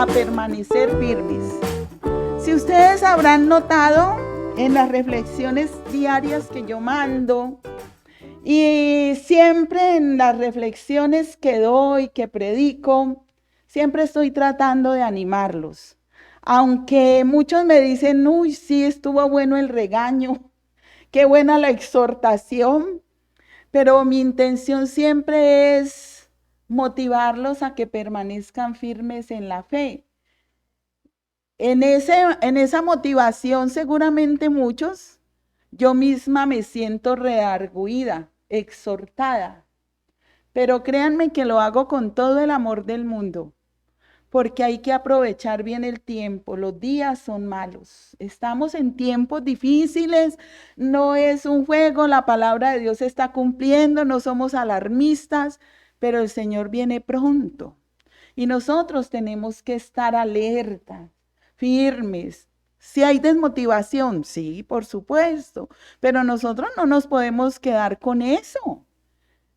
a permanecer firmes. Si ustedes habrán notado en las reflexiones diarias que yo mando, y siempre en las reflexiones que doy, que predico, siempre estoy tratando de animarlos. Aunque muchos me dicen, uy, sí, estuvo bueno el regaño, qué buena la exhortación, pero mi intención siempre es motivarlos a que permanezcan firmes en la fe. En esa motivación seguramente muchos, yo misma me siento redarguida, exhortada, pero créanme que lo hago con todo el amor del mundo, porque hay que aprovechar bien el tiempo. Los días son malos, estamos en tiempos difíciles, no es un juego, la palabra de Dios se está cumpliendo, no somos alarmistas, pero el Señor viene pronto y nosotros tenemos que estar alerta, firmes. Si hay desmotivación, sí, por supuesto, pero nosotros no nos podemos quedar con eso.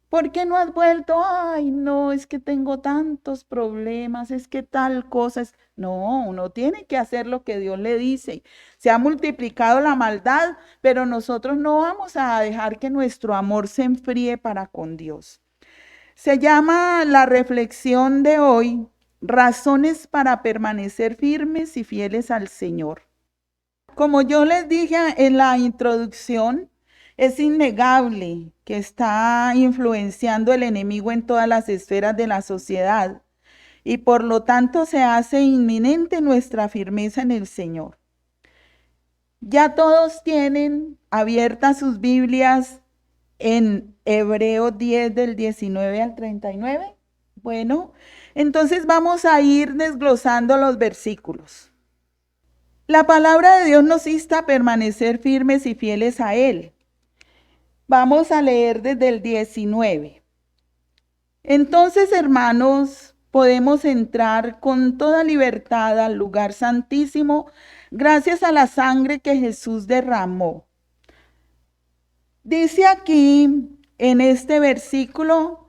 ¿Por qué no has vuelto? Ay, no, es que tengo tantos problemas, es que tal cosa es. No, uno tiene que hacer lo que Dios le dice. Se ha multiplicado la maldad, pero nosotros no vamos a dejar que nuestro amor se enfríe para con Dios. Se llama la reflexión de hoy, razones para permanecer firmes y fieles al Señor. Como yo les dije en la introducción, es innegable que está influenciando el enemigo en todas las esferas de la sociedad y por lo tanto se hace inminente nuestra firmeza en el Señor. Ya todos tienen abiertas sus Biblias en Hebreos 10 del 19 al 39. Bueno, entonces vamos a ir desglosando los versículos. La palabra de Dios nos insta a permanecer firmes y fieles a Él. Vamos a leer desde el 19. Entonces, hermanos, podemos entrar con toda libertad al lugar santísimo gracias a la sangre que Jesús derramó. Dice aquí en este versículo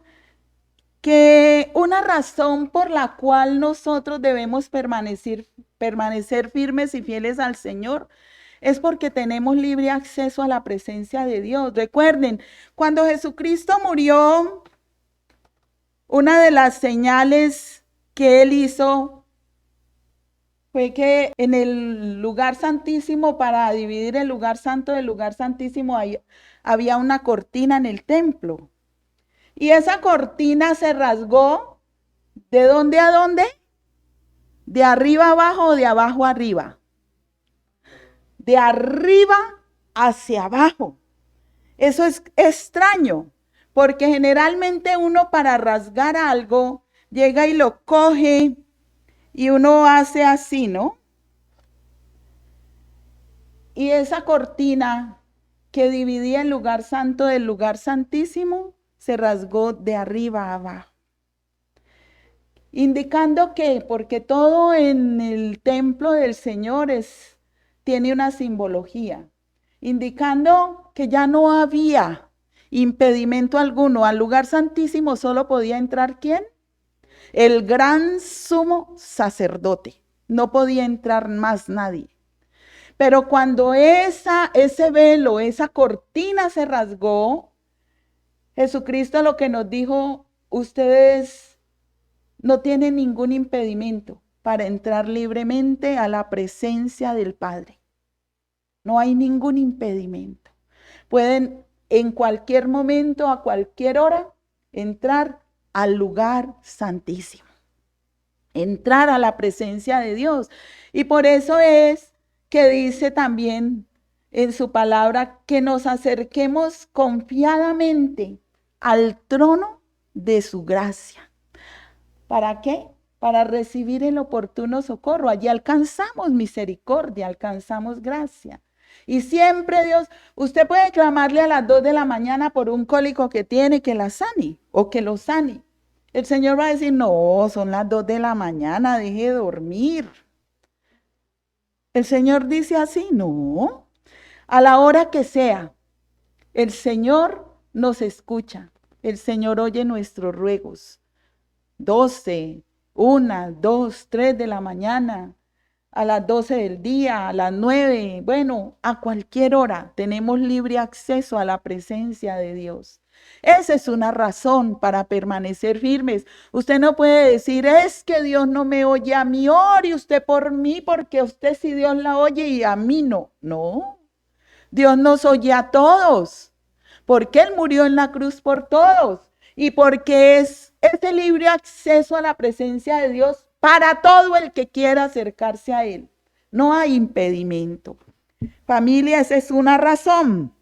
que una razón por la cual nosotros debemos permanecer firmes y fieles al Señor es porque tenemos libre acceso a la presencia de Dios. Recuerden, cuando Jesucristo murió, una de las señales que Él hizo fue que en el lugar santísimo, para dividir el lugar santo del lugar santísimo, había una cortina en el templo. Y esa cortina se rasgó, ¿de dónde a dónde? ¿De arriba abajo o de abajo arriba? De arriba hacia abajo. Eso es extraño, porque generalmente uno para rasgar algo llega y lo coge y uno hace así, ¿no? Y esa cortina que dividía el lugar santo del lugar santísimo se rasgó de arriba a abajo. Indicando que, porque todo en el templo del Señor tiene una simbología, indicando que ya no había impedimento alguno. Al lugar santísimo solo podía entrar ¿quién? El gran sumo sacerdote. No podía entrar más nadie. Pero cuando ese velo, esa cortina se rasgó, Jesucristo lo que nos dijo, ustedes no tienen ningún impedimento para entrar libremente a la presencia del Padre. No hay ningún impedimento. Pueden en cualquier momento, a cualquier hora, entrar al lugar santísimo. Entrar a la presencia de Dios. Y por eso es que dice también en su palabra que nos acerquemos confiadamente al trono de su gracia. ¿Para qué? Para recibir el oportuno socorro. Allí alcanzamos misericordia, alcanzamos gracia. Y siempre Dios, usted puede clamarle a las 2 de la mañana por un cólico que tiene, que la sane o que lo sane. El Señor va a decir, no, son las 2 de la mañana, deje de dormir. El Señor dice así, no. A la hora que sea, el Señor nos escucha. El Señor oye nuestros ruegos. 12, 1, 2, 3 de la mañana, a las 12 del día, a las 9, bueno, a cualquier hora tenemos libre acceso a la presencia de Dios. Esa es una razón para permanecer firmes. Usted no puede decir, es que Dios no me oye a mí, ore usted por mí, porque usted sí Dios la oye y a mí no. No, Dios nos oye a todos, porque Él murió en la cruz por todos y porque es ese libre acceso a la presencia de Dios para todo el que quiera acercarse a Él. No hay impedimento. Familia, esa es una razón.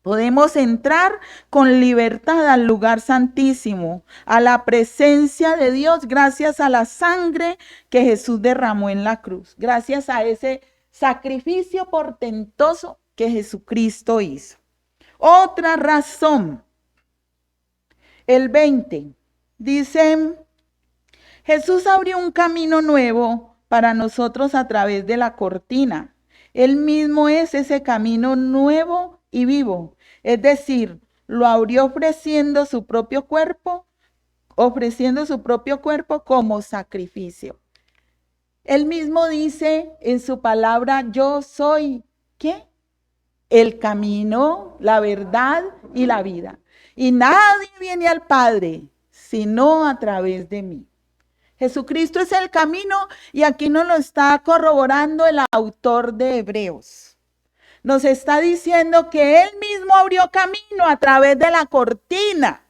Podemos entrar con libertad al lugar santísimo, a la presencia de Dios, gracias a la sangre que Jesús derramó en la cruz, gracias a ese sacrificio portentoso que Jesucristo hizo. Otra razón, el 20, dice, Jesús abrió un camino nuevo para nosotros a través de la cortina. Él mismo es ese camino nuevo y vivo. Es decir, lo abrió ofreciendo su propio cuerpo como sacrificio. Él mismo dice en su palabra, yo soy, ¿qué? El camino, la verdad y la vida. Y nadie viene al Padre sino a través de mí. Jesucristo es el camino y aquí nos lo está corroborando el autor de Hebreos. Nos está diciendo que Él mismo abrió camino a través de la cortina,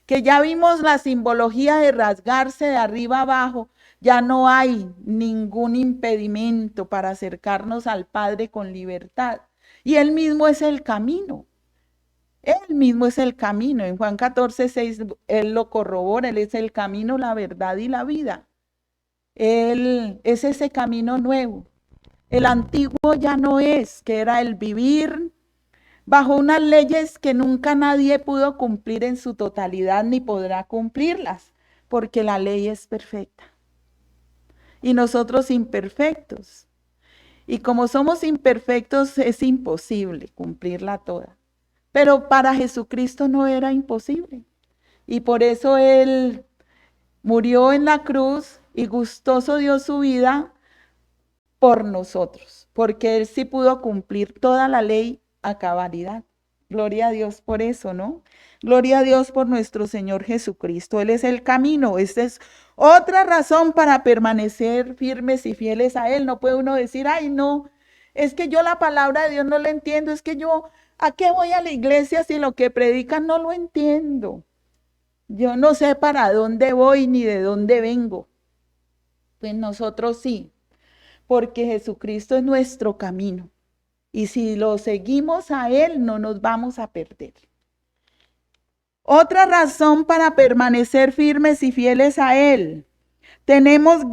que ya vimos la simbología de rasgarse de arriba abajo. Ya no hay ningún impedimento para acercarnos al Padre con libertad. Y Él mismo es el camino. Él mismo es el camino. En Juan 14:6 Él lo corrobora. Él es el camino, la verdad y la vida. Él es ese camino nuevo. El antiguo ya no es, que era el vivir bajo unas leyes que nunca nadie pudo cumplir en su totalidad ni podrá cumplirlas, porque la ley es perfecta. Y nosotros imperfectos. Y como somos imperfectos, es imposible cumplirla toda. Pero para Jesucristo no era imposible. Y por eso Él murió en la cruz y gustoso dio su vida por nosotros, porque Él sí pudo cumplir toda la ley a cabalidad. Gloria a Dios por eso, ¿no? Gloria a Dios por nuestro Señor Jesucristo. Él es el camino. Esta es otra razón para permanecer firmes y fieles a Él. No puede uno decir, ay, no, es que yo la palabra de Dios no la entiendo. Es que yo, ¿a qué voy a la iglesia si lo que predican no lo entiendo? Yo no sé para dónde voy ni de dónde vengo. Pues nosotros sí, porque Jesucristo es nuestro camino. Y si lo seguimos a Él, no nos vamos a perder. Otra razón para permanecer firmes y fieles a Él. Tenemos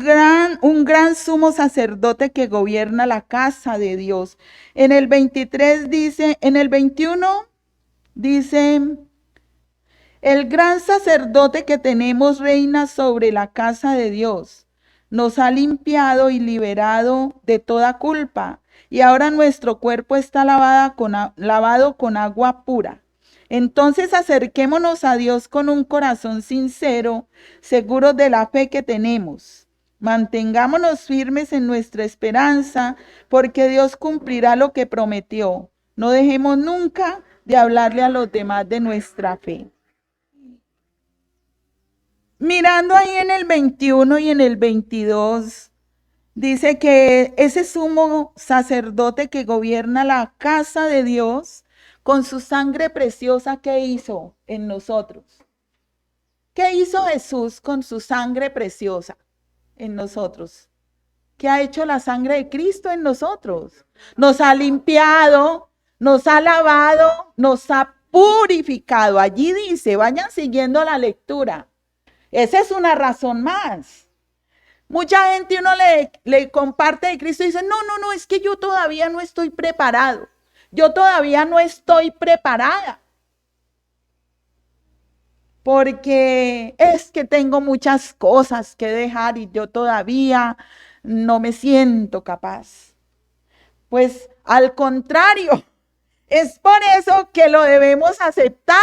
un gran sumo sacerdote que gobierna la casa de Dios. En el 23 dice, en el 21 dice, el gran sacerdote que tenemos reina sobre la casa de Dios. Nos ha limpiado y liberado de toda culpa. Y ahora nuestro cuerpo está lavado con agua pura. Entonces acerquémonos a Dios con un corazón sincero, seguros de la fe que tenemos. Mantengámonos firmes en nuestra esperanza, porque Dios cumplirá lo que prometió. No dejemos nunca de hablarle a los demás de nuestra fe. Mirando ahí en el 21 y en el 22, dice que ese sumo sacerdote que gobierna la casa de Dios, con su sangre preciosa, ¿qué hizo en nosotros? ¿Qué hizo Jesús con su sangre preciosa en nosotros? ¿Qué ha hecho la sangre de Cristo en nosotros? Nos ha limpiado, nos ha lavado, nos ha purificado. Allí dice, vayan siguiendo la lectura. Esa es una razón más. Mucha gente uno le comparte de Cristo y dice, no, es que yo todavía no estoy preparado. Yo todavía no estoy preparada. Porque es que tengo muchas cosas que dejar y yo todavía no me siento capaz. Pues al contrario, es por eso que lo debemos aceptar,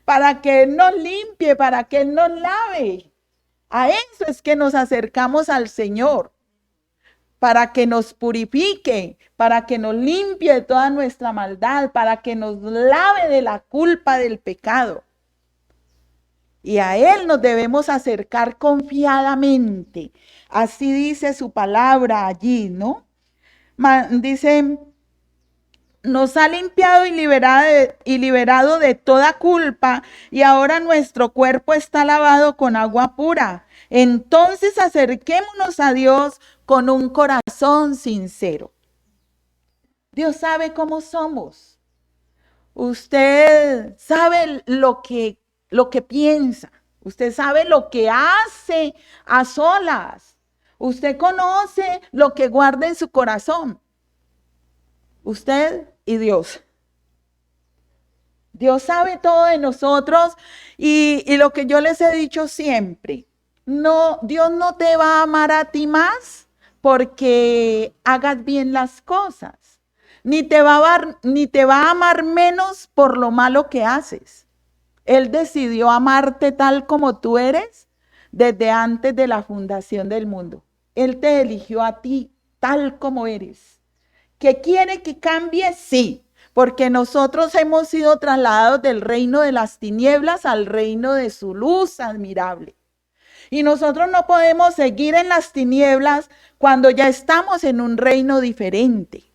para que Él nos limpie, para que Él nos lave. A eso es que nos acercamos al Señor, para que nos purifique, para que nos limpie de toda nuestra maldad, para que nos lave de la culpa del pecado. Y a Él nos debemos acercar confiadamente. Así dice su palabra allí, ¿no? Dice, nos ha limpiado y liberado de toda culpa, y ahora nuestro cuerpo está lavado con agua pura. Entonces acerquémonos a Dios con un corazón sincero. Dios sabe cómo somos. Usted sabe lo que piensa. Usted sabe lo que hace a solas. Usted conoce lo que guarda en su corazón. Usted y Dios. Dios sabe todo de nosotros y lo que yo les he dicho siempre, no, Dios no te va a amar a ti más porque hagas bien las cosas, ni te va a amar menos por lo malo que haces. Él decidió amarte tal como tú eres desde antes de la fundación del mundo. Él te eligió a ti tal como eres. ¿Que quiere que cambie? Sí, porque nosotros hemos sido trasladados del reino de las tinieblas al reino de su luz admirable. Y nosotros no podemos seguir en las tinieblas cuando ya estamos en un reino diferente.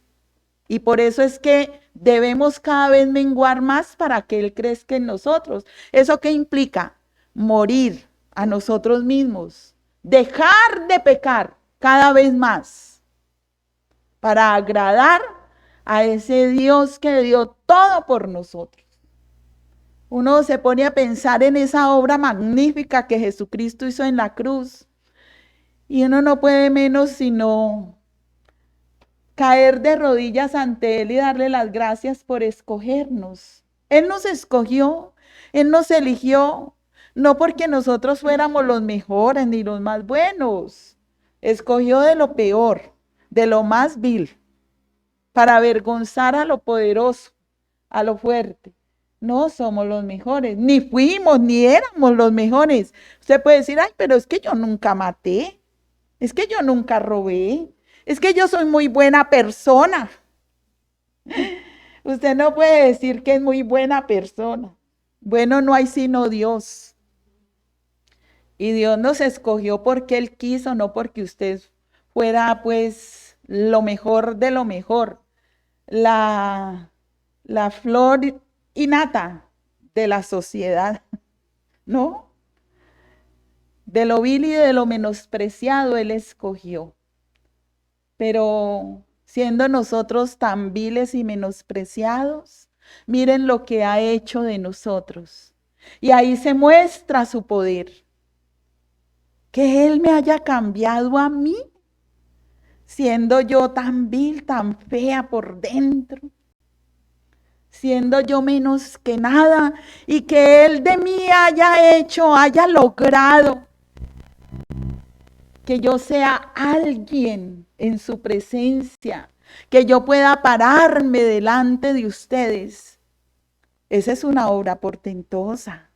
Y por eso es que debemos cada vez menguar más para que Él crezca en nosotros. ¿Eso qué implica? Morir a nosotros mismos, dejar de pecar cada vez más para agradar a ese Dios que dio todo por nosotros. Uno se pone a pensar en esa obra magnífica que Jesucristo hizo en la cruz y uno no puede menos sino caer de rodillas ante Él y darle las gracias por escogernos. Él nos escogió, Él nos eligió, no porque nosotros fuéramos los mejores ni los más buenos. Escogió de lo peor, de lo más vil, para avergonzar a lo poderoso, a lo fuerte. No somos los mejores, ni fuimos, ni éramos los mejores. Usted puede decir, ay, pero es que yo nunca maté, es que yo nunca robé, es que yo soy muy buena persona. Usted no puede decir que es muy buena persona. Bueno, no hay sino Dios. Y Dios nos escogió porque Él quiso, no porque usted fuera pues lo mejor de lo mejor. La flor innata de la sociedad, ¿no? De lo vil y de lo menospreciado Él escogió. Pero siendo nosotros tan viles y menospreciados, miren lo que ha hecho de nosotros. Y ahí se muestra su poder. Que Él me haya cambiado a mí, siendo yo tan vil, tan fea por dentro, siendo yo menos que nada, y que Él de mí haya logrado que yo sea alguien en su presencia, que yo pueda pararme delante de ustedes. Esa es una obra portentosa.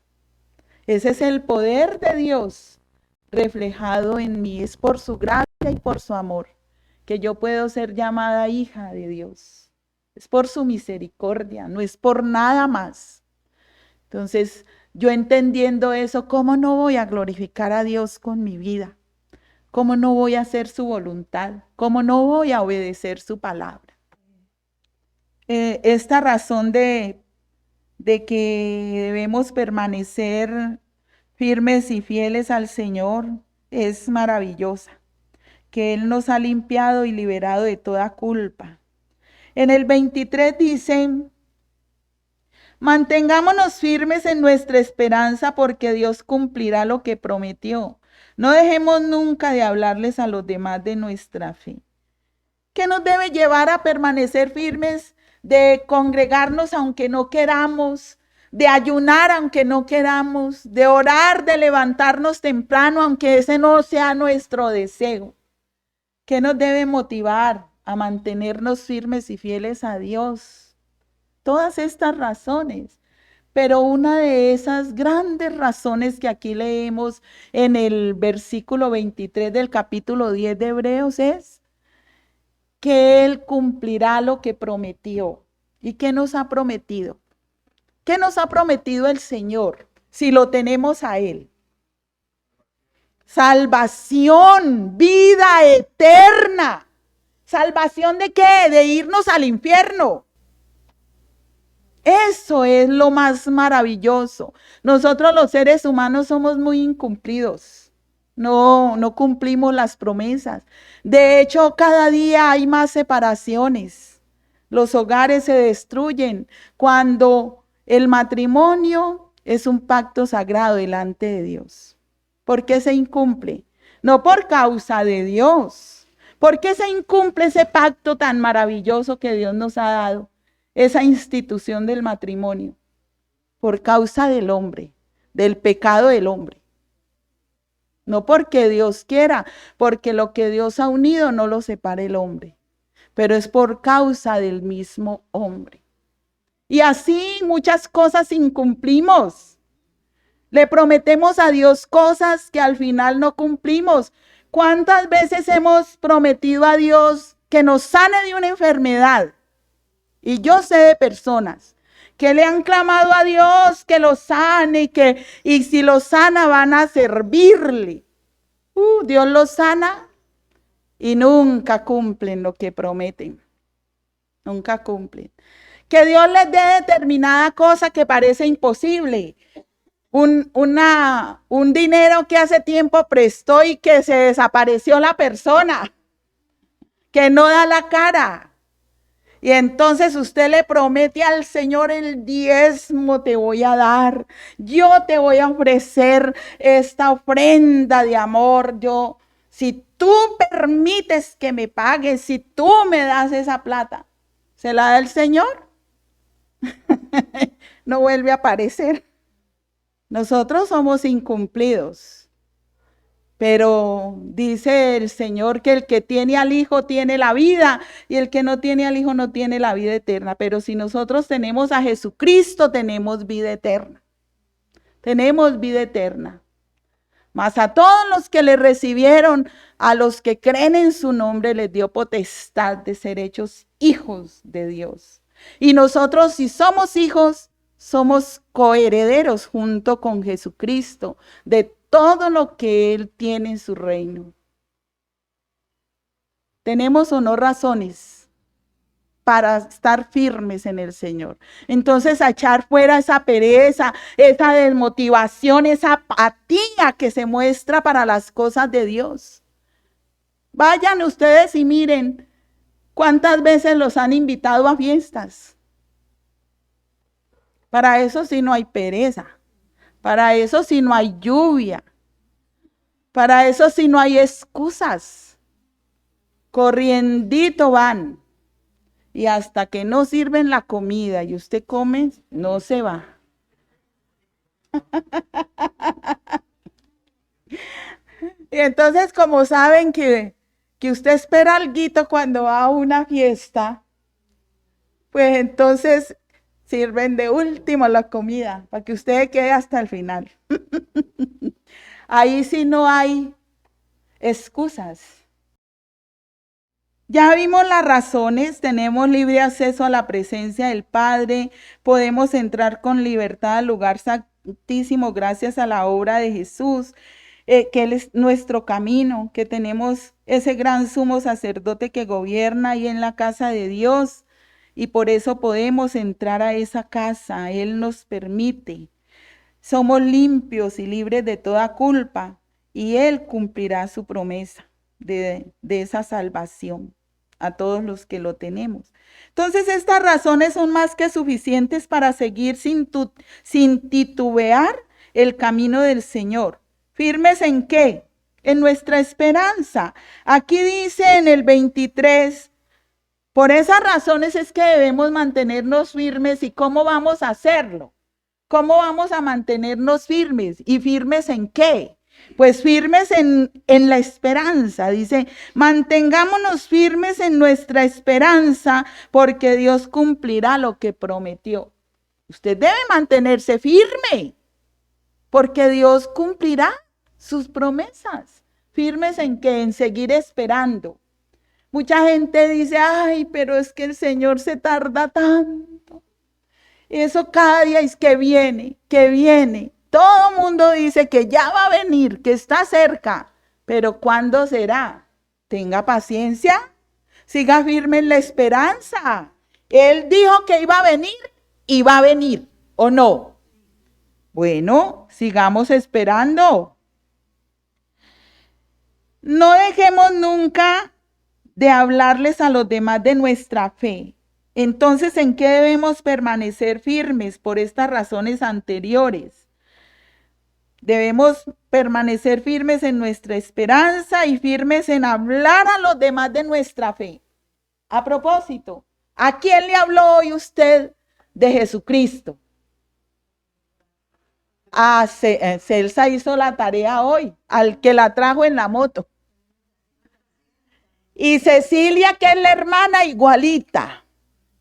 Ese es el poder de Dios reflejado en mí. Es por su gracia y por su amor que yo puedo ser llamada hija de Dios. Es por su misericordia, no es por nada más. Entonces, yo entendiendo eso, ¿cómo no voy a glorificar a Dios con mi vida? ¿Cómo no voy a hacer su voluntad? ¿Cómo no voy a obedecer su palabra? Esta razón de que debemos permanecer firmes y fieles al Señor es maravillosa, que Él nos ha limpiado y liberado de toda culpa. En el 23 dicen, mantengámonos firmes en nuestra esperanza porque Dios cumplirá lo que prometió. No dejemos nunca de hablarles a los demás de nuestra fe. ¿Qué nos debe llevar a permanecer firmes? De congregarnos aunque no queramos, de ayunar aunque no queramos, de orar, de levantarnos temprano aunque ese no sea nuestro deseo. ¿Qué nos debe motivar a mantenernos firmes y fieles a Dios? Todas estas razones, Pero una de esas grandes razones que aquí leemos en el versículo 23 del capítulo 10 de Hebreos es que Él cumplirá lo que prometió. ¿Y qué nos ha prometido? ¿Qué nos ha prometido el Señor si lo tenemos a Él? Salvación, vida eterna. ¿Salvación de qué? De irnos al infierno. Eso es lo más maravilloso. Nosotros los seres humanos somos muy incumplidos. No cumplimos las promesas. De hecho, cada día hay más separaciones. Los hogares se destruyen cuando el matrimonio es un pacto sagrado delante de Dios. ¿Por qué se incumple? No por causa de Dios. ¿Por qué se incumple ese pacto tan maravilloso que Dios nos ha dado? Esa institución del matrimonio. Por causa del hombre, del pecado del hombre. No porque Dios quiera, porque lo que Dios ha unido no lo separa el hombre. Pero es por causa del mismo hombre. Y así muchas cosas incumplimos. Le prometemos a Dios cosas que al final no cumplimos. ¿Cuántas veces hemos prometido a Dios que nos sane de una enfermedad? Y yo sé de personas que le han clamado a Dios que los sane y si los sana van a servirle. Dios los sana y nunca cumplen lo que prometen. Nunca cumplen. Que Dios les dé determinada cosa que parece imposible. Un dinero que hace tiempo prestó y que se desapareció la persona, que no da la cara. Y entonces usted le promete al Señor: el diezmo te voy a dar, yo te voy a ofrecer esta ofrenda de amor, si tú permites que me pagues, si tú me das esa plata, ¿se la da el Señor? No vuelve a aparecer. Nosotros somos incumplidos, pero dice el Señor que el que tiene al Hijo tiene la vida y el que no tiene al Hijo no tiene la vida eterna. Pero si nosotros tenemos a Jesucristo, tenemos vida eterna. Tenemos vida eterna. Mas a todos los que le recibieron, a los que creen en su nombre, les dio potestad de ser hechos hijos de Dios. Y nosotros, si somos hijos, somos coherederos junto con Jesucristo de todo lo que Él tiene en su reino. ¿Tenemos o no razones para estar firmes en el Señor? Entonces, a echar fuera esa pereza, esa desmotivación, esa apatía que se muestra para las cosas de Dios. Vayan ustedes y miren cuántas veces los han invitado a fiestas. Para eso sí no hay pereza. Para eso sí no hay lluvia. Para eso sí no hay excusas. Corriendito van. Y hasta que no sirven la comida y usted come, no se va. Y entonces, como saben que usted espera alguito cuando va a una fiesta, pues entonces sirven de último la comida para que usted quede hasta el final. Ahí sí no hay excusas. Ya vimos las razones, tenemos libre acceso a la presencia del Padre, podemos entrar con libertad al lugar santísimo gracias a la obra de Jesús, que Él es nuestro camino, que tenemos ese gran sumo sacerdote que gobierna ahí en la casa de Dios. Y por eso podemos entrar a esa casa, Él nos permite. Somos limpios y libres de toda culpa y Él cumplirá su promesa de esa salvación a todos los que lo tenemos. Entonces estas razones son más que suficientes para seguir sin titubear el camino del Señor. ¿Firmes en qué? En nuestra esperanza. Aquí dice en el 23, por esas razones es que debemos mantenernos firmes. ¿Y cómo vamos a hacerlo? ¿Cómo vamos a mantenernos firmes? ¿Y firmes en qué? Pues firmes en la esperanza. Dice, mantengámonos firmes en nuestra esperanza porque Dios cumplirá lo que prometió. Usted debe mantenerse firme, porque Dios cumplirá sus promesas. Firmes en que en seguir esperando. Mucha gente dice, ay, pero es que el Señor se tarda tanto. Eso cada día es que viene, que viene. Todo el mundo dice que ya va a venir, que está cerca. Pero ¿cuándo será? Tenga paciencia, siga firme en la esperanza. Él dijo que iba a venir y va a venir, ¿o no? Bueno, sigamos esperando. No dejemos nunca de hablarles a los demás de nuestra fe. Entonces, ¿en qué debemos permanecer firmes por estas razones anteriores? Debemos permanecer firmes en nuestra esperanza y firmes en hablar a los demás de nuestra fe. A propósito, ¿a quién le habló hoy usted de Jesucristo? Celsa hizo la tarea hoy, al que la trajo en la moto. Y Cecilia, que es la hermana igualita,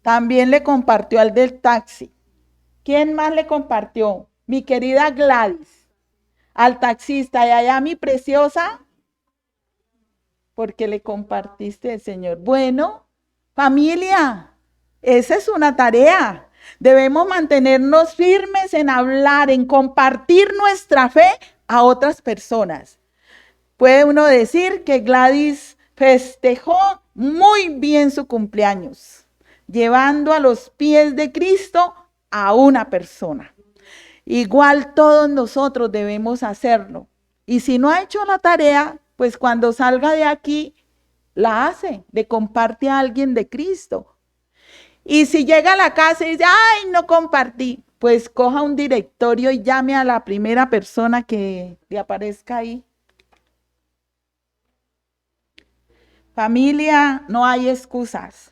también le compartió al del taxi. ¿Quién más le compartió? Mi querida Gladys, al taxista. Y allá mi preciosa, porque le compartiste el Señor. Bueno, familia, esa es una tarea. Debemos mantenernos firmes en hablar, en compartir nuestra fe a otras personas. Puede uno decir que Gladys festejó muy bien su cumpleaños, llevando a los pies de Cristo a una persona. Igual todos nosotros debemos hacerlo. Y si no ha hecho la tarea, pues cuando salga de aquí, la hace, le comparte a alguien de Cristo. Y si llega a la casa y dice, ay, no compartí, pues coja un directorio y llame a la primera persona que le aparezca ahí. Familia, no hay excusas.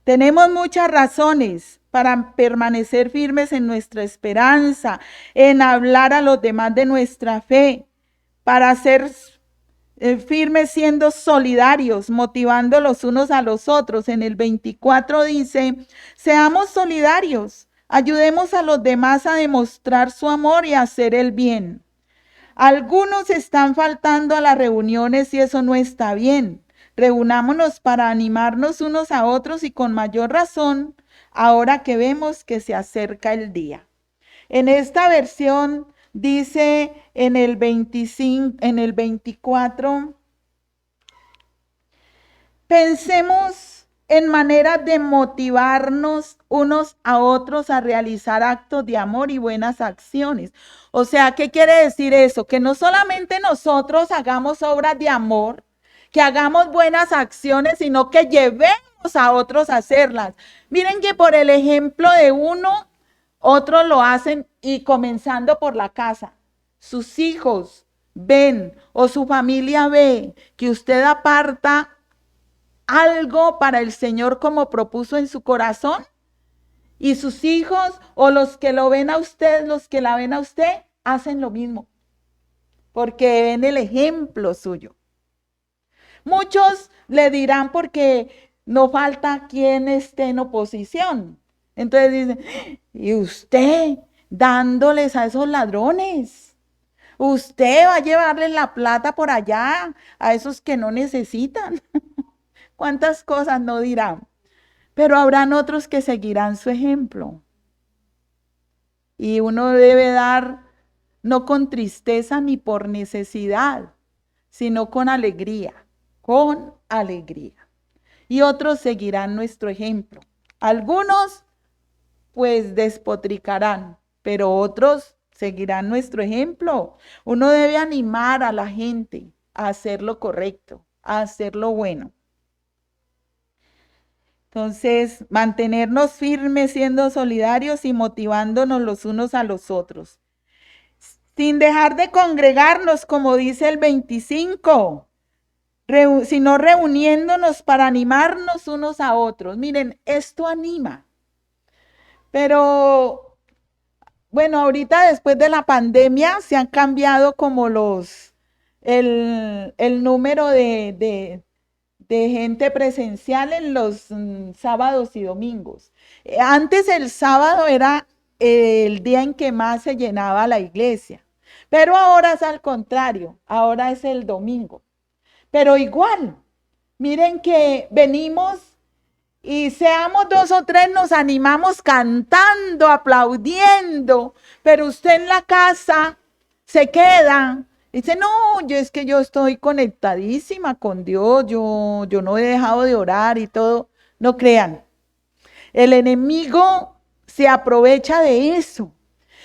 Tenemos muchas razones para permanecer firmes en nuestra esperanza, en hablar a los demás de nuestra fe, para ser firmes siendo solidarios, motivando los unos a los otros. En el 24 dice, seamos solidarios, ayudemos a los demás a demostrar su amor y a hacer el bien. Algunos están faltando a las reuniones y eso no está bien. Reunámonos para animarnos unos a otros y con mayor razón, ahora que vemos que se acerca el día. En esta versión dice en el 24, pensemos en maneras de motivarnos unos a otros a realizar actos de amor y buenas acciones. O sea, ¿qué quiere decir eso? Que no solamente nosotros hagamos obras de amor, que hagamos buenas acciones, sino que llevemos a otros a hacerlas. Miren que por el ejemplo de uno, otros lo hacen y comenzando por la casa. Sus hijos ven o su familia ve que usted aparta algo para el Señor como propuso en su corazón. Y sus hijos o los que lo ven a usted, los que la ven a usted, hacen lo mismo. Porque ven el ejemplo suyo. Muchos le dirán porque no falta quien esté en oposición. Entonces dicen, ¿y usted dándoles a esos ladrones? ¿Usted va a llevarles la plata por allá a esos que no necesitan? ¿Cuántas cosas no dirán? Pero habrán otros que seguirán su ejemplo. Y uno debe dar no con tristeza ni por necesidad, sino con alegría. Con alegría. Y otros seguirán nuestro ejemplo. Algunos pues despotricarán, pero otros seguirán nuestro ejemplo. Uno debe animar a la gente a hacer lo correcto, a hacer lo bueno. Entonces, mantenernos firmes siendo solidarios y motivándonos los unos a los otros. Sin dejar de congregarnos, como dice el 25, sino reuniéndonos para animarnos unos a otros. Miren, esto anima. Pero, bueno, ahorita después de la pandemia se han cambiado como el número de gente presencial en los sábados y domingos. Antes el sábado era el día en que más se llenaba la iglesia. Pero ahora es al contrario, ahora es el domingo. Pero igual, miren que venimos y seamos 2 o 3, nos animamos cantando, aplaudiendo, pero usted en la casa se queda, dice, no, es que yo estoy conectadísima con Dios, yo no he dejado de orar y todo. No crean, el enemigo se aprovecha de eso.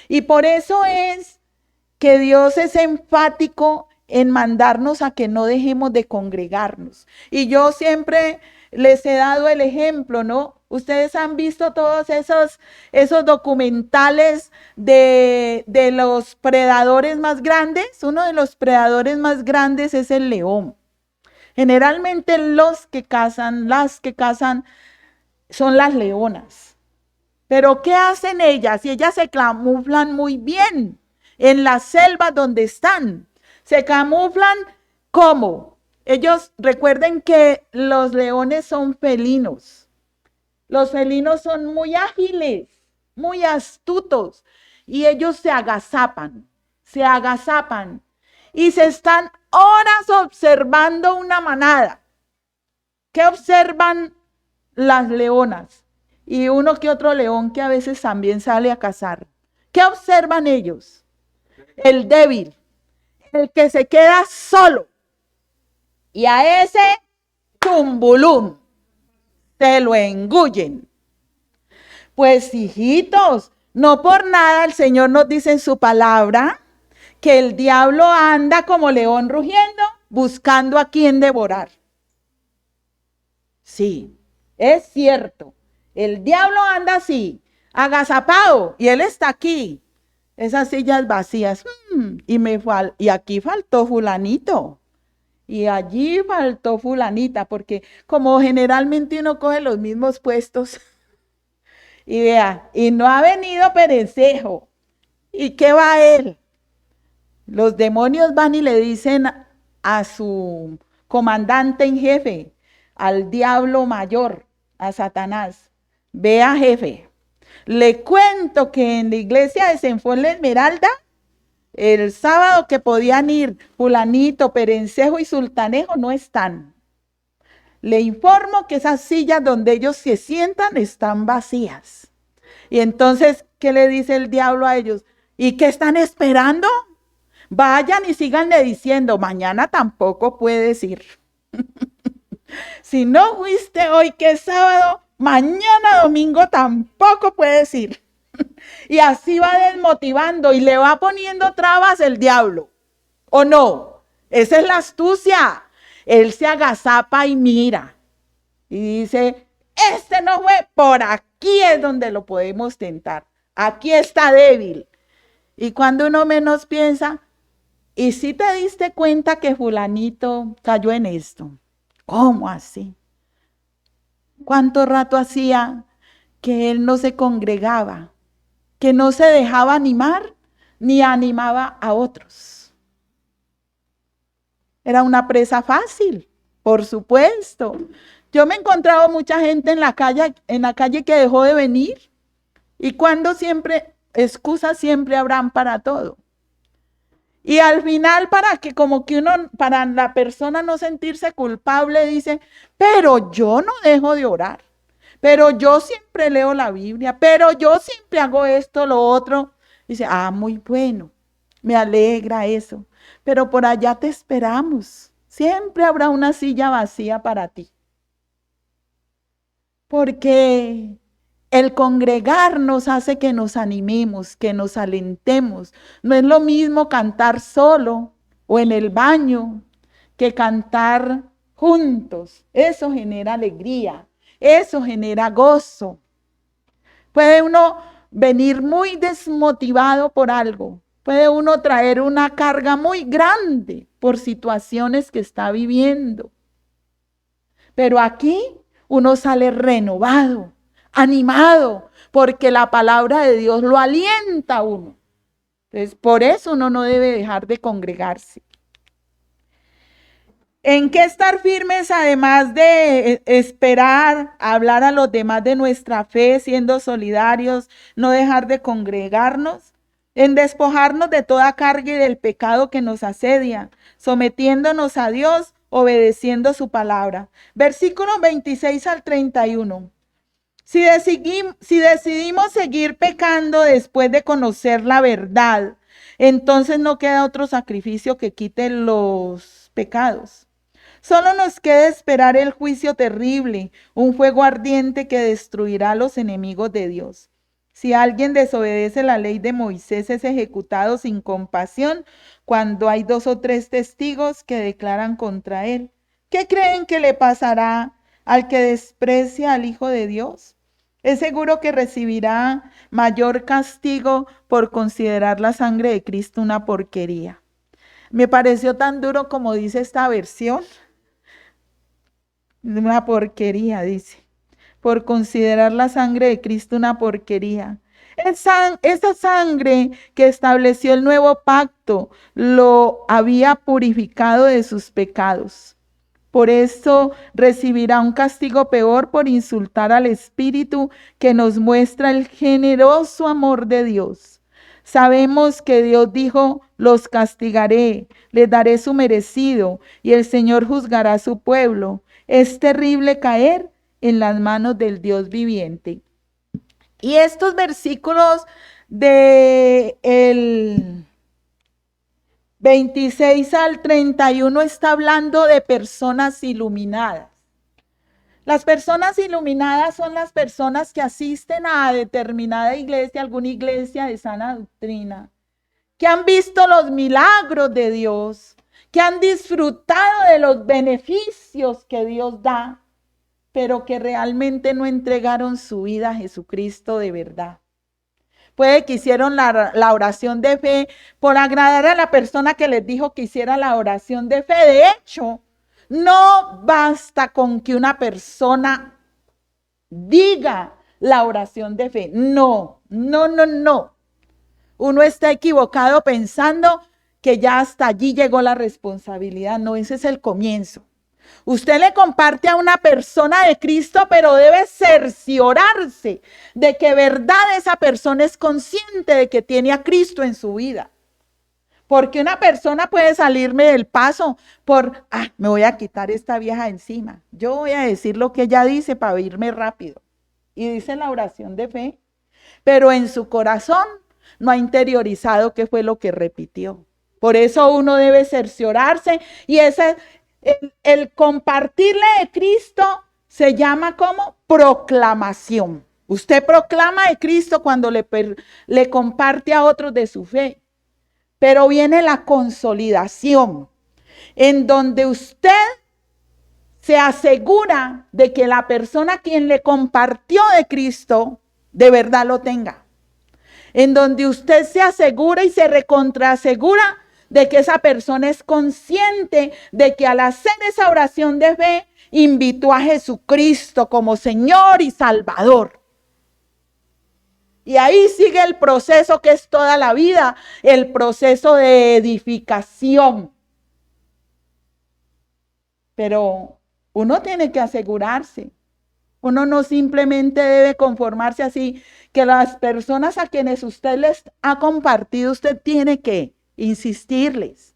Y por eso es que Dios es enfático en mandarnos a que no dejemos de congregarnos. Y yo siempre les he dado el ejemplo, ¿no? Ustedes han visto todos esos documentales de los predadores más grandes. Uno de los predadores más grandes es el león. Generalmente los que cazan, las que cazan, son las leonas. Pero ¿qué hacen ellas? Y ellas se camuflan muy bien en las selvas donde están. Se camuflan ¿cómo? Ellos recuerden que los leones son felinos. Los felinos son muy ágiles, muy astutos y ellos se agazapan y se están horas observando una manada. ¿Qué observan las leonas? Y uno que otro león que a veces también sale a cazar. ¿Qué observan ellos? El débil, el que se queda solo. Y a ese tumbulum se lo engullen. Pues hijitos, no por nada el Señor nos dice en su palabra que el diablo anda como león rugiendo buscando a quien devorar. Sí, es cierto. El diablo anda así, agazapado, y él está aquí. Esas sillas vacías. Y aquí faltó fulanito. Y allí faltó fulanita, porque como generalmente uno coge los mismos puestos, y vea, y no ha venido perencejo. ¿Y qué va él? Los demonios van y le dicen a su comandante en jefe, al diablo mayor, a Satanás, vea jefe, le cuento que en la iglesia de Senfón La Esmeralda, el sábado que podían ir fulanito, perencejo y sultanejo no están. Le informo que esas sillas donde ellos se sientan están vacías. Y entonces, ¿qué le dice el diablo a ellos? ¿Y qué están esperando? Vayan y síganle diciendo, mañana tampoco puedes ir. Si no fuiste hoy que es sábado, mañana domingo tampoco puedes ir. Y así va desmotivando y le va poniendo trabas el diablo. ¿O no? Esa es la astucia. Él se agazapa y mira. Y dice, este no fue, por aquí es donde lo podemos tentar. Aquí está débil. Y cuando uno menos piensa, ¿y si te diste cuenta que fulanito cayó en esto? ¿Cómo así? ¿Cuánto rato hacía que él no se congregaba, que no se dejaba animar ni animaba a otros? Era una presa fácil, por supuesto. Yo me he encontrado mucha gente en la calle que dejó de venir y cuando siempre, excusas siempre habrán para todo. Y al final, para que como que para la persona no sentirse culpable, dice, pero yo no dejo de orar, pero yo siempre leo la Biblia, pero yo siempre hago esto, lo otro. Dice, muy bueno, me alegra eso, pero por allá te esperamos. Siempre habrá una silla vacía para ti. Porque el congregarnos hace que nos animemos, que nos alentemos. No es lo mismo cantar solo o en el baño que cantar juntos. Eso genera alegría, eso genera gozo. Puede uno venir muy desmotivado por algo. Puede uno traer una carga muy grande por situaciones que está viviendo. Pero aquí uno sale renovado, animado, porque la palabra de Dios lo alienta a uno. Entonces, por eso uno no debe dejar de congregarse. ¿En qué estar firmes además de esperar, hablar a los demás de nuestra fe, siendo solidarios, no dejar de congregarnos? En despojarnos de toda carga y del pecado que nos asedia, sometiéndonos a Dios, obedeciendo su palabra. Versículos 26 al 31. Si decidimos seguir pecando después de conocer la verdad, entonces no queda otro sacrificio que quite los pecados. Solo nos queda esperar el juicio terrible, un fuego ardiente que destruirá a los enemigos de Dios. Si alguien desobedece la ley de Moisés, es ejecutado sin compasión cuando hay 2 o 3 testigos que declaran contra él. ¿Qué creen que le pasará al que desprecia al Hijo de Dios? Es seguro que recibirá mayor castigo por considerar la sangre de Cristo una porquería. Me pareció tan duro como dice esta versión. Una porquería, dice. Por considerar la sangre de Cristo una porquería. Esa sangre que estableció el nuevo pacto lo había purificado de sus pecados. Por eso recibirá un castigo peor por insultar al Espíritu que nos muestra el generoso amor de Dios. Sabemos que Dios dijo, los castigaré, les daré su merecido, y el Señor juzgará a su pueblo. Es terrible caer en las manos del Dios viviente. Y estos versículos de el 26 al 31 está hablando de personas iluminadas. Las personas iluminadas son las personas que asisten a determinada iglesia, alguna iglesia de sana doctrina, que han visto los milagros de Dios, que han disfrutado de los beneficios que Dios da, pero que realmente no entregaron su vida a Jesucristo de verdad. Puede que hicieron la oración de fe por agradar a la persona que les dijo que hiciera la oración de fe. De hecho, no basta con que una persona diga la oración de fe. No. Uno está equivocado pensando que ya hasta allí llegó la responsabilidad. No, ese es el comienzo. Usted le comparte a una persona de Cristo, pero debe cerciorarse de que verdad esa persona es consciente de que tiene a Cristo en su vida. Porque una persona puede salirme del paso por, me voy a quitar esta vieja encima. Yo voy a decir lo que ella dice para irme rápido. Y dice la oración de fe, pero en su corazón no ha interiorizado qué fue lo que repitió. Por eso uno debe cerciorarse y el compartirle de Cristo se llama como proclamación. Usted proclama de Cristo cuando le comparte a otros de su fe. Pero viene la consolidación, en donde usted se asegura de que la persona a quien le compartió de Cristo de verdad lo tenga. En donde usted se asegura y se recontraasegura de que esa persona es consciente de que al hacer esa oración de fe, invitó a Jesucristo como Señor y Salvador. Y ahí sigue el proceso que es toda la vida, el proceso de edificación. Pero uno tiene que asegurarse. Uno no simplemente debe conformarse así, que las personas a quienes usted les ha compartido, usted tiene que insistirles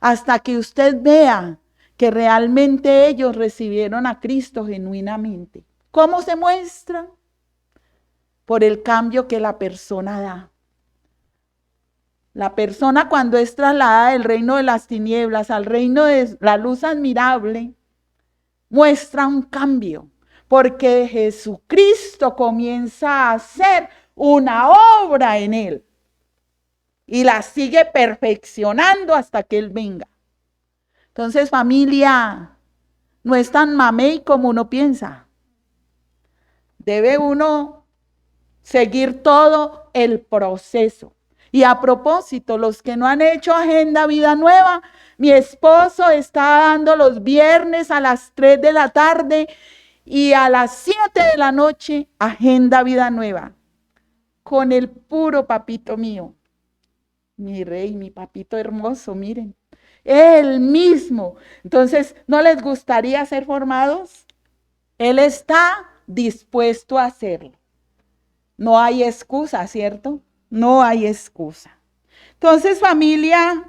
hasta que usted vea que realmente ellos recibieron a Cristo genuinamente. ¿Cómo se muestra? Por el cambio que la persona da. La persona cuando es trasladada del reino de las tinieblas al reino de la luz admirable, muestra un cambio, porque Jesucristo comienza a hacer una obra en él y la sigue perfeccionando hasta que él venga. Entonces, familia, no es tan mamey como uno piensa. Debe uno seguir todo el proceso. Y a propósito, los que no han hecho Agenda Vida Nueva, mi esposo está dando los viernes a las 3 de la tarde y a las 7 de la noche Agenda Vida Nueva. Con el puro papito mío. Mi rey, mi papito hermoso, miren. Él mismo. Entonces, ¿no les gustaría ser formados? Él está dispuesto a hacerlo. No hay excusa, ¿cierto? No hay excusa. Entonces, familia,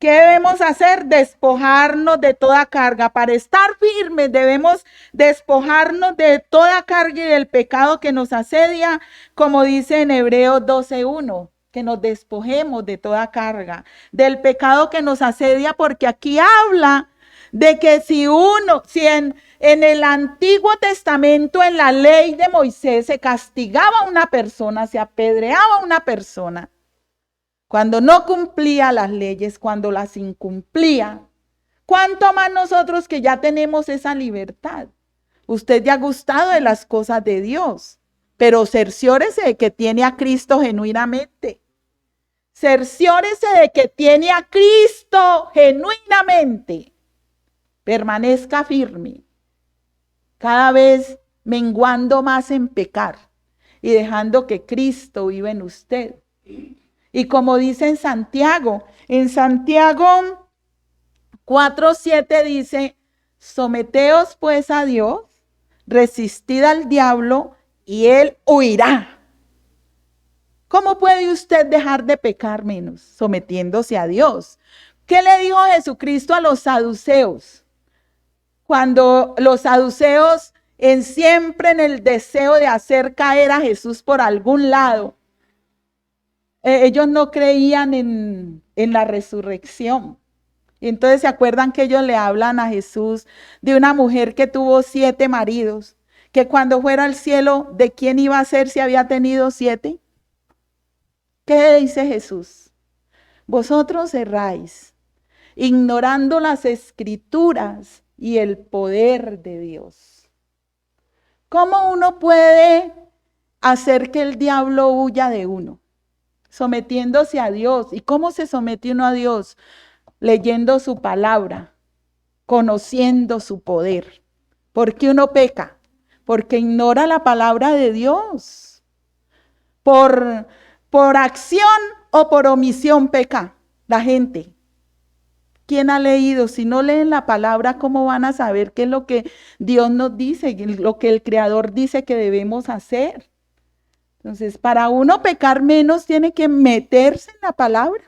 ¿qué debemos hacer? Despojarnos de toda carga. Para estar firmes debemos despojarnos de toda carga y del pecado que nos asedia, como dice en Hebreos 12:1, que nos despojemos de toda carga, del pecado que nos asedia, porque aquí habla de que si en el Antiguo Testamento, en la ley de Moisés, se castigaba a una persona, se apedreaba a una persona, cuando no cumplía las leyes, cuando las incumplía, ¿cuánto más nosotros que ya tenemos esa libertad? Usted ya ha gustado de las cosas de Dios, pero cerciórese de que tiene a Cristo genuinamente. Cerciórese de que tiene a Cristo genuinamente. Permanezca firme, cada vez menguando más en pecar y dejando que Cristo viva en usted. Y como dice en Santiago 4:7 dice, someteos pues a Dios, resistid al diablo y él huirá. ¿Cómo puede usted dejar de pecar menos? Sometiéndose a Dios. ¿Qué le dijo Jesucristo a los saduceos? Cuando los saduceos siempre en el deseo de hacer caer a Jesús por algún lado, ellos no creían en la resurrección. Y entonces se acuerdan que ellos le hablan a Jesús de una mujer que tuvo 7 maridos, que cuando fuera al cielo, ¿de quién iba a ser si había tenido 7? ¿Qué dice Jesús? Vosotros erráis, ignorando las escrituras y el poder de Dios. ¿Cómo uno puede hacer que el diablo huya de uno? Sometiéndose a Dios. ¿Y cómo se somete uno a Dios? Leyendo su palabra, conociendo su poder. ¿Por qué uno peca? Porque ignora la palabra de Dios. Por acción o por omisión peca la gente. ¿Quién ha leído? Si no leen la palabra, ¿cómo van a saber qué es lo que Dios nos dice, lo que el Creador dice que debemos hacer? Entonces, para uno pecar menos, tiene que meterse en la palabra,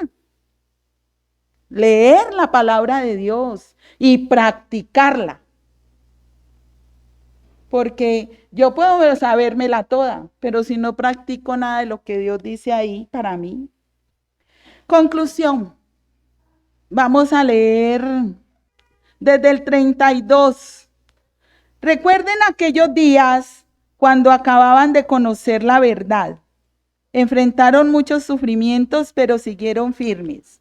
leer la palabra de Dios y practicarla. Porque yo puedo sabérmela toda, pero si no practico nada de lo que Dios dice ahí para mí. Conclusión. Vamos a leer desde el 32. Recuerden aquellos días cuando acababan de conocer la verdad. Enfrentaron muchos sufrimientos, pero siguieron firmes.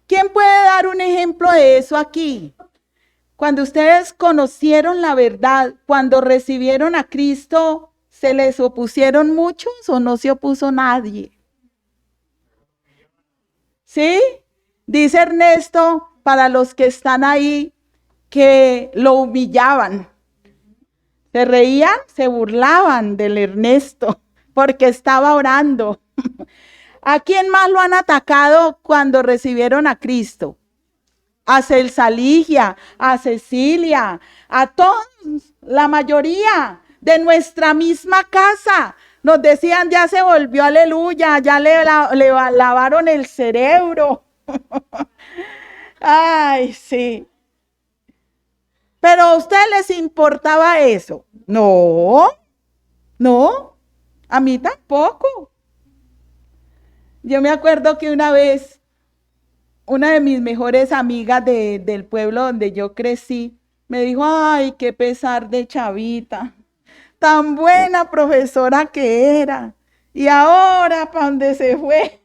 ¿Quién puede dar un ejemplo de eso aquí? Cuando ustedes conocieron la verdad, cuando recibieron a Cristo, ¿se les opusieron muchos o no se opuso nadie? ¿Sí? Dice Ernesto, para los que están ahí, que lo humillaban. Se reían, se burlaban del Ernesto, porque estaba orando. ¿A quién más lo han atacado cuando recibieron a Cristo? A Celsaligia, a Cecilia, a todos, la mayoría de nuestra misma casa. Nos decían, ya se volvió, aleluya, ya le lavaron el cerebro. Ay, sí. Pero a ustedes les importaba eso. No, no, a mí tampoco. Yo me acuerdo que una vez, una de mis mejores amigas del pueblo donde yo crecí, me dijo, ay, qué pesar de Chavita, tan buena profesora que era. Y ahora, ¿para dónde se fue?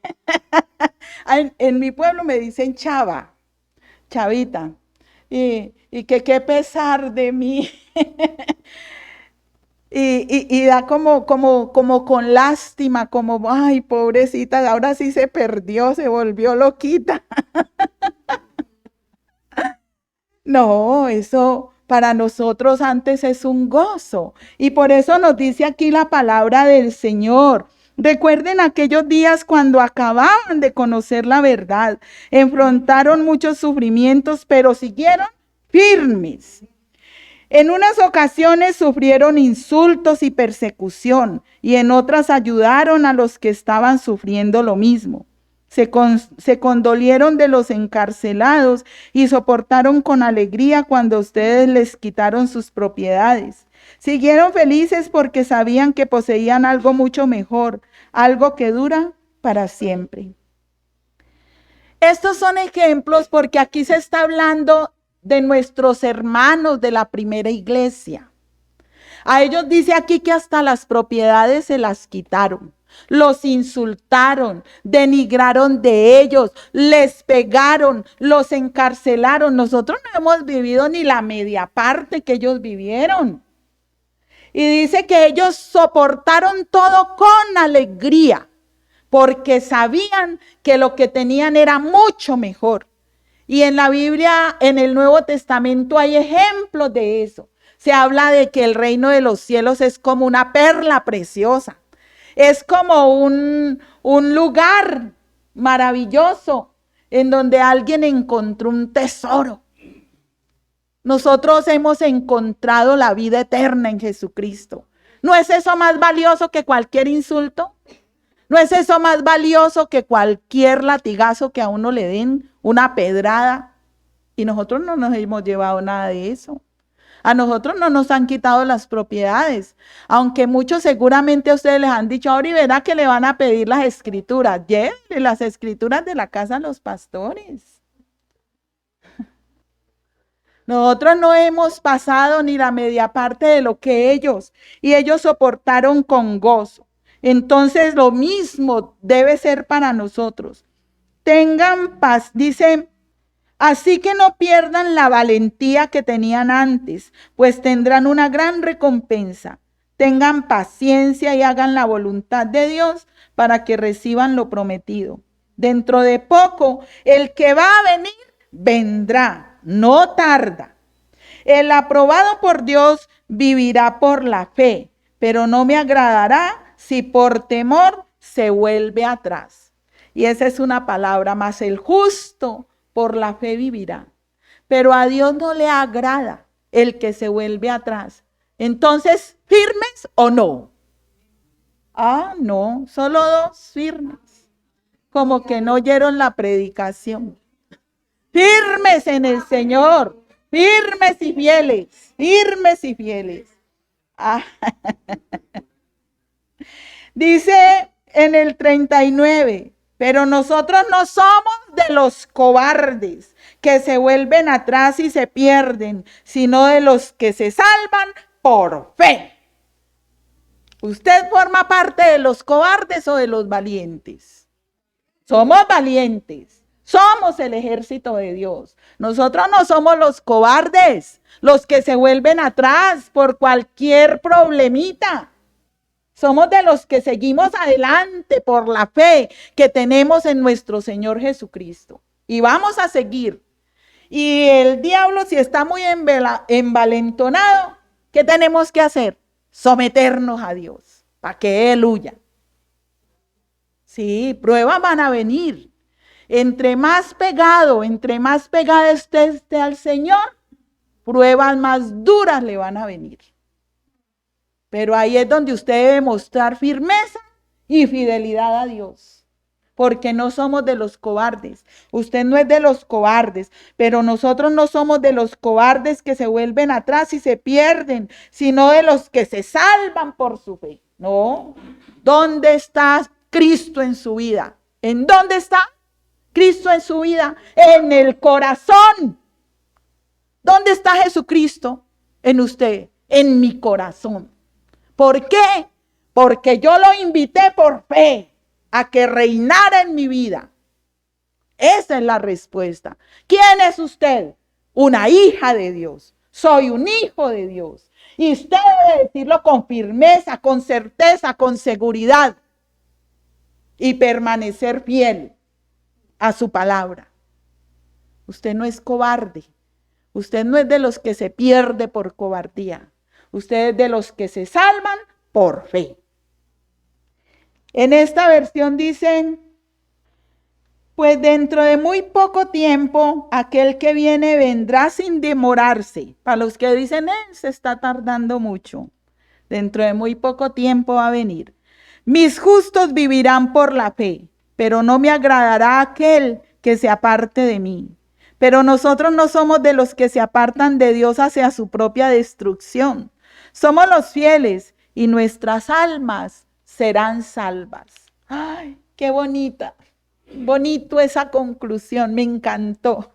En mi pueblo me dicen Chava, Chavita. Y que qué pesar de mí. Y da como con lástima, como, ay, pobrecita, ahora sí se perdió, se volvió loquita. No, eso para nosotros antes es un gozo. Y por eso nos dice aquí la palabra del Señor. Recuerden aquellos días cuando acababan de conocer la verdad, enfrentaron muchos sufrimientos, pero siguieron firmes. En unas ocasiones sufrieron insultos y persecución, y en otras ayudaron a los que estaban sufriendo lo mismo. Se condolieron de los encarcelados y soportaron con alegría cuando ustedes les quitaron sus propiedades. Siguieron felices porque sabían que poseían algo mucho mejor, algo que dura para siempre. Estos son ejemplos porque aquí se está hablando de nuestros hermanos de la primera iglesia. A ellos dice aquí que hasta las propiedades se las quitaron. Los insultaron, denigraron de ellos, les pegaron, los encarcelaron. Nosotros no hemos vivido ni la media parte que ellos vivieron. Y dice que ellos soportaron todo con alegría, porque sabían que lo que tenían era mucho mejor. Y en la Biblia, en el Nuevo Testamento, hay ejemplos de eso. Se habla de que el reino de los cielos es como una perla preciosa. Es como un lugar maravilloso en donde alguien encontró un tesoro. Nosotros hemos encontrado la vida eterna en Jesucristo. ¿No es eso más valioso que cualquier insulto? ¿No es eso más valioso que cualquier latigazo que a uno le den, una pedrada? Y nosotros no nos hemos llevado nada de eso. A nosotros no nos han quitado las propiedades, aunque muchos seguramente a ustedes les han dicho, ahora y verá que le van a pedir las escrituras. Llévenle las escrituras de la casa a los pastores. Nosotros no hemos pasado ni la media parte de lo que ellos, y ellos soportaron con gozo. Entonces lo mismo debe ser para nosotros. Tengan paz, dice. Así que no pierdan la valentía que tenían antes, pues tendrán una gran recompensa. Tengan paciencia y hagan la voluntad de Dios para que reciban lo prometido. Dentro de poco, el que va a venir, vendrá, no tarda. El aprobado por Dios vivirá por la fe, pero no me agradará si por temor se vuelve atrás. Y esa es una palabra más, el justo por la fe vivirá. Pero a Dios no le agrada el que se vuelve atrás. Entonces, ¿firmes o no? Ah, no, solo dos firmes. Como que no oyeron la predicación. Firmes en el Señor, firmes y fieles, firmes y fieles. Ah. Dice en el 39, pero nosotros no somos de los cobardes que se vuelven atrás y se pierden, sino de los que se salvan por fe. ¿Usted forma parte de los cobardes o de los valientes? Somos valientes, somos el ejército de Dios. Nosotros no somos los cobardes, los que se vuelven atrás por cualquier problemita. Somos de los que seguimos adelante por la fe que tenemos en nuestro Señor Jesucristo. Y vamos a seguir. Y el diablo, si está muy envalentonado, ¿qué tenemos que hacer? Someternos a Dios para que Él huya. Sí, pruebas van a venir. Entre más pegada esté al Señor, pruebas más duras le van a venir. Pero ahí es donde usted debe mostrar firmeza y fidelidad a Dios. Porque no somos de los cobardes. Usted no es de los cobardes. Pero nosotros no somos de los cobardes que se vuelven atrás y se pierden. Sino de los que se salvan por su fe. No. ¿Dónde está Cristo en su vida? ¿En dónde está Cristo en su vida? En el corazón. ¿Dónde está Jesucristo en usted? En mi corazón. ¿Por qué? Porque yo lo invité por fe a que reinara en mi vida. Esa es la respuesta. ¿Quién es usted? Una hija de Dios. Soy un hijo de Dios. Y usted debe decirlo con firmeza, con certeza, con seguridad. Y permanecer fiel a su palabra. Usted no es cobarde. Usted no es de los que se pierde por cobardía. Usted es de los que se salvan por fe. En esta versión dicen, pues dentro de muy poco tiempo, aquel que viene vendrá sin demorarse. Para los que dicen, se está tardando mucho. Dentro de muy poco tiempo va a venir. Mis justos vivirán por la fe, pero no me agradará aquel que se aparte de mí. Pero nosotros no somos de los que se apartan de Dios hacia su propia destrucción. Somos los fieles y nuestras almas serán salvas. ¡Ay, qué bonita! Bonito esa conclusión, me encantó.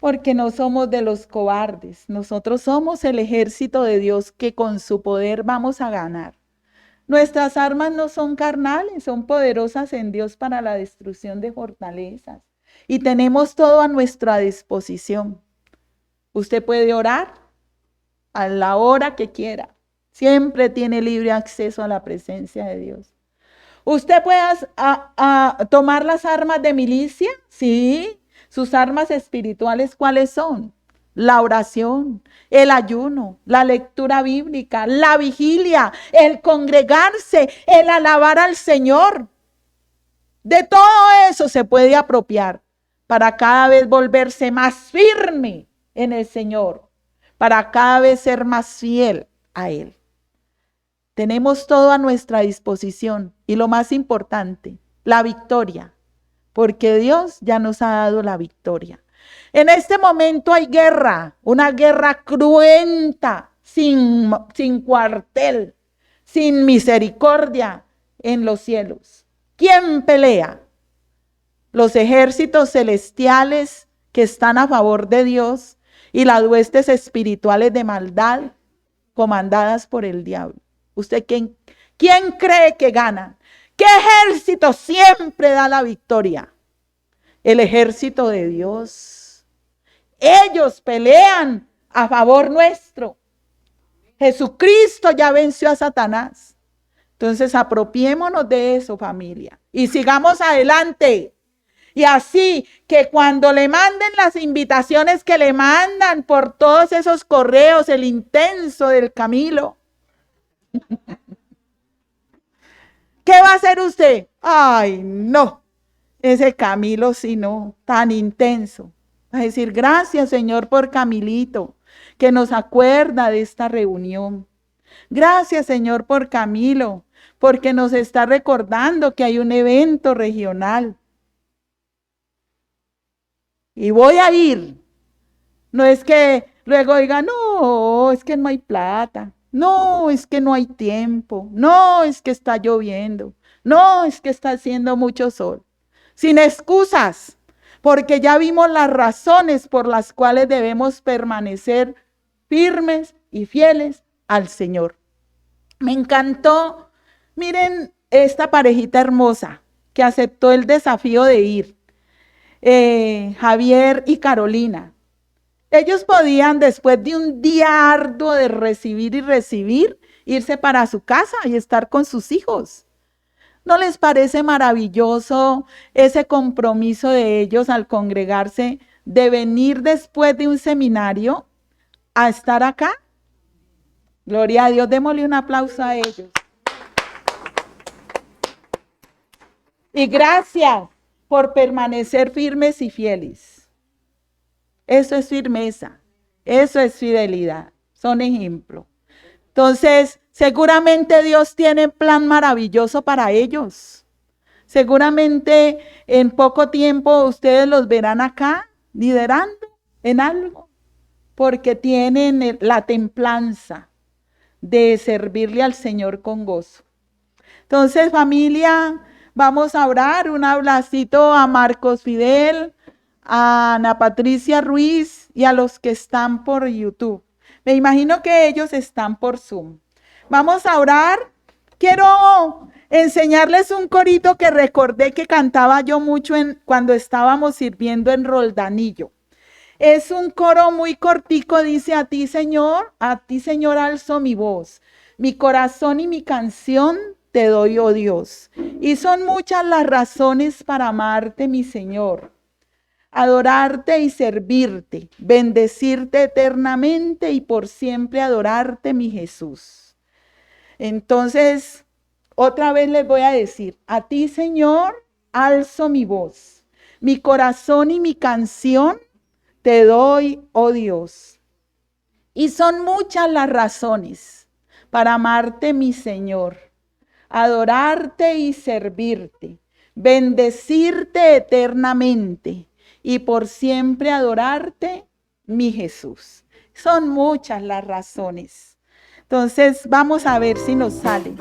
Porque no somos de los cobardes, nosotros somos el ejército de Dios que con su poder vamos a ganar. Nuestras armas no son carnales, son poderosas en Dios para la destrucción de fortalezas. Y tenemos todo a nuestra disposición. Usted puede orar a la hora que quiera. Siempre tiene libre acceso a la presencia de Dios. ¿Usted puede tomar las armas de milicia? Sí. Sus armas espirituales, ¿cuáles son? La oración, el ayuno, la lectura bíblica, la vigilia, el congregarse, el alabar al Señor. De todo eso se puede apropiar para cada vez volverse más firme en el Señor, para cada vez ser más fiel a Él. Tenemos todo a nuestra disposición y lo más importante, la victoria, porque Dios ya nos ha dado la victoria. En este momento hay guerra, una guerra cruenta, sin cuartel, sin misericordia en los cielos. ¿Quién pelea? Los ejércitos celestiales que están a favor de Dios y las huestes espirituales de maldad comandadas por el diablo. ¿Usted quién cree que gana? ¿Qué ejército siempre da la victoria? El ejército de Dios. Ellos pelean a favor nuestro. Jesucristo ya venció a Satanás. Entonces apropiémonos de eso, familia, y sigamos adelante. Y así que cuando le manden las invitaciones que le mandan por todos esos correos, el intenso del Camilo, ¿qué va a hacer usted? Ay, no, ese Camilo sí no, tan intenso. Va a decir, gracias Señor por Camilito, que nos acuerda de esta reunión. Gracias Señor por Camilo, porque nos está recordando que hay un evento regional. Y voy a ir. No es que luego diga, no, es que no hay plata. No, es que no hay tiempo. No, es que está lloviendo. No, es que está haciendo mucho sol. Sin excusas, porque ya vimos las razones por las cuales debemos permanecer firmes y fieles al Señor. Me encantó, miren esta parejita hermosa que aceptó el desafío de ir. Javier y Carolina. Ellos podían, después de un día arduo de recibir y recibir, irse para su casa y estar con sus hijos. ¿No les parece maravilloso ese compromiso de ellos al congregarse, de venir después de un seminario a estar acá? Gloria a Dios, démosle un aplauso a ellos. Y gracias por permanecer firmes y fieles. Eso es firmeza, eso es fidelidad, son ejemplos. Entonces, seguramente Dios tiene un plan maravilloso para ellos. Seguramente en poco tiempo ustedes los verán acá liderando en algo, porque tienen la templanza de servirle al Señor con gozo. Entonces, familia, vamos a orar, un abracito a Marcos Fidel, a Ana Patricia Ruiz y a los que están por YouTube. Me imagino que ellos están por Zoom. Vamos a orar. Quiero enseñarles un corito que recordé que cantaba yo mucho cuando estábamos sirviendo en Roldanillo. Es un coro muy cortico, dice: a ti Señor alzo mi voz, mi corazón y mi canción te doy, oh Dios. Y son muchas las razones para amarte, mi Señor, adorarte y servirte, bendecirte eternamente y por siempre adorarte, mi Jesús. Entonces, Otra vez les voy a decir, a ti, Señor, alzo mi voz. Mi corazón y mi canción te doy, oh Dios. Y son muchas las razones para amarte, mi Señor, adorarte y servirte, bendecirte eternamente y por siempre adorarte, mi Jesús. Son muchas las razones. Entonces, vamos a ver si nos sale.